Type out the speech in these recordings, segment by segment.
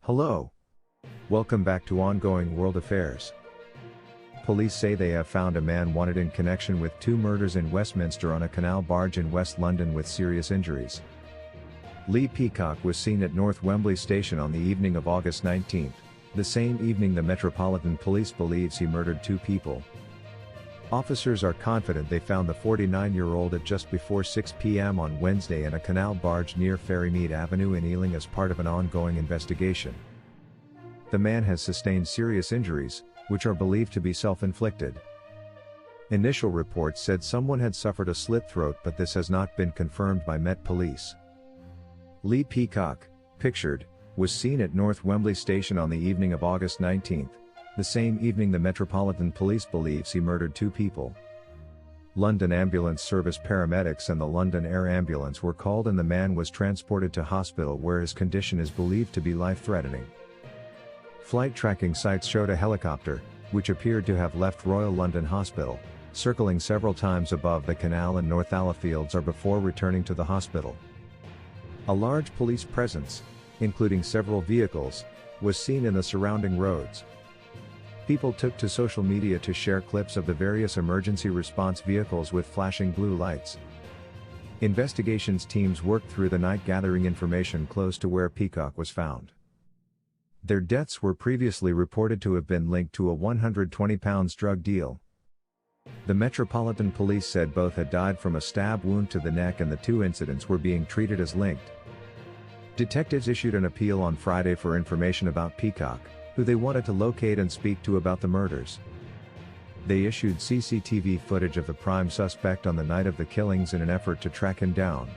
Hello. Welcome back to Ongoing World Affairs. Police say they have found a man wanted in connection with 2 murders in Westminster on a canal barge in West London with serious injuries. Lee Peacock was seen at North Wembley Station on the evening of August 19, the same evening the Metropolitan Police believes he murdered 2 people. Officers are confident they found the 49-year-old at just before 6 p.m. on Wednesday in a canal barge near Ferrymead Avenue in Ealing as part of an ongoing investigation. The man has sustained serious injuries, which are believed to be self-inflicted. Initial reports said someone had suffered a slit throat, but this has not been confirmed by Met Police. Lee Peacock, pictured, was seen at North Wembley Station on the evening of August 19, the same evening the Metropolitan Police believes he murdered 2 people. London Ambulance Service paramedics and the London Air Ambulance were called and the man was transported to hospital where his condition is believed to be life-threatening. Flight tracking sites showed a helicopter, which appeared to have left Royal London Hospital, circling several times above the canal and North Alleyfields or before returning to the hospital. A large police presence, including several vehicles, was seen in the surrounding roads. People took to social media to share clips of the various emergency response vehicles with flashing blue lights. Investigations teams worked through the night gathering information close to where Peacock was found. Their deaths were previously reported to have been linked to a £120 drug deal. The Metropolitan Police said both had died from a stab wound to the neck and the 2 incidents were being treated as linked. Detectives issued an appeal on Friday for information about Peacock, who they wanted to locate and speak to about the murders. They issued CCTV footage of the prime suspect on the night of the killings in an effort to track him down.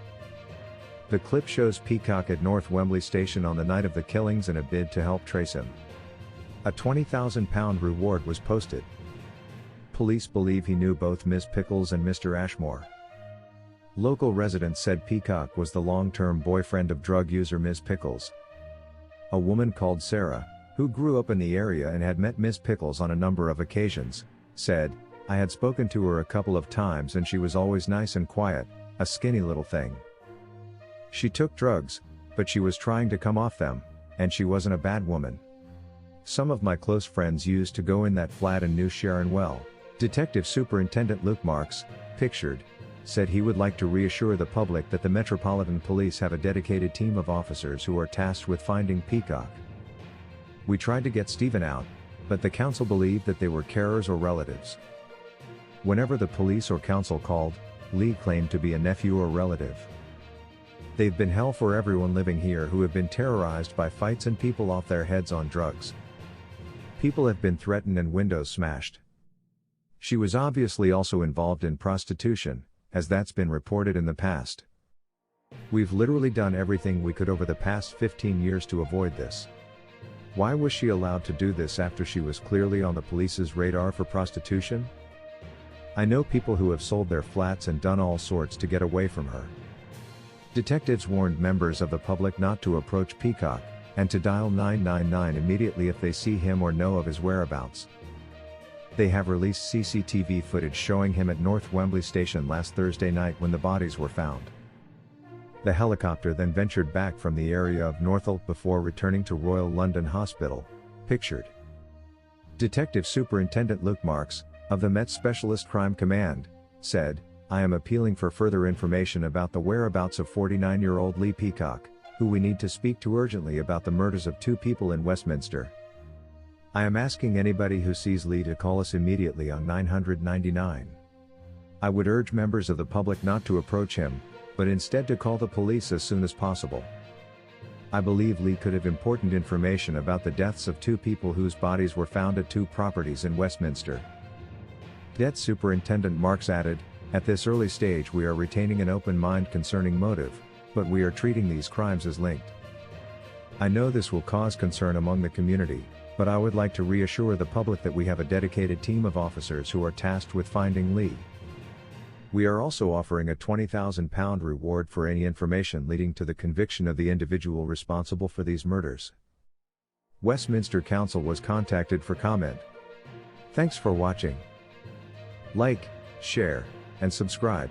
The clip shows Peacock at North Wembley Station on the night of the killings in a bid to help trace him. A £20,000 reward was posted. Police believe he knew both Ms. Pickles and Mr. Ashmore. Local residents said Peacock was the long-term boyfriend of drug user Ms. Pickles. A woman called Sarah, who grew up in the area and had met Ms. Pickles on a number of occasions, said, "I had spoken to her a couple of times and she was always nice and quiet, a skinny little thing. She took drugs, but she was trying to come off them, and she wasn't a bad woman. Some of my close friends used to go in that flat and knew Sharon well." Detective Superintendent Luke Marks, pictured, said he would like to reassure the public that the Metropolitan Police have a dedicated team of officers who are tasked with finding Peacock. "We tried to get Stephen out, but the council believed that they were carers or relatives." Whenever the police or council called, Lee claimed to be a nephew or relative. "They've been hell for everyone living here who have been terrorized by fights and people off their heads on drugs. People have been threatened and windows smashed." She was obviously also involved in prostitution, as that's been reported in the past. "We've literally done everything we could over the past 15 years to avoid this. Why was she allowed to do this after she was clearly on the police's radar for prostitution? I know people who have sold their flats and done all sorts to get away from her." Detectives warned members of the public not to approach Peacock, and to dial 999 immediately if they see him or know of his whereabouts. They have released CCTV footage showing him at North Wembley Station last Thursday night when the bodies were found. The helicopter then ventured back from the area of Northolt before returning to Royal London Hospital, pictured. Detective Superintendent Luke Marks, of the Met Specialist Crime Command, said, "I am appealing for further information about the whereabouts of 49-year-old Lee Peacock, who we need to speak to urgently about the murders of 2 people in Westminster. I am asking anybody who sees Lee to call us immediately on 999. I would urge members of the public not to approach him, but instead to call the police as soon as possible. I believe Lee could have important information about the deaths of 2 people whose bodies were found at 2 properties in Westminster." Det Superintendent Marks added, "At this early stage we are retaining an open mind concerning motive, but we are treating these crimes as linked. I know this will cause concern among the community, but I would like to reassure the public that we have a dedicated team of officers who are tasked with finding Lee. We are also offering a £20,000 reward for any information leading to the conviction of the individual responsible for these murders." Westminster Council was contacted for comment. Thanks for watching. Like, share, and subscribe.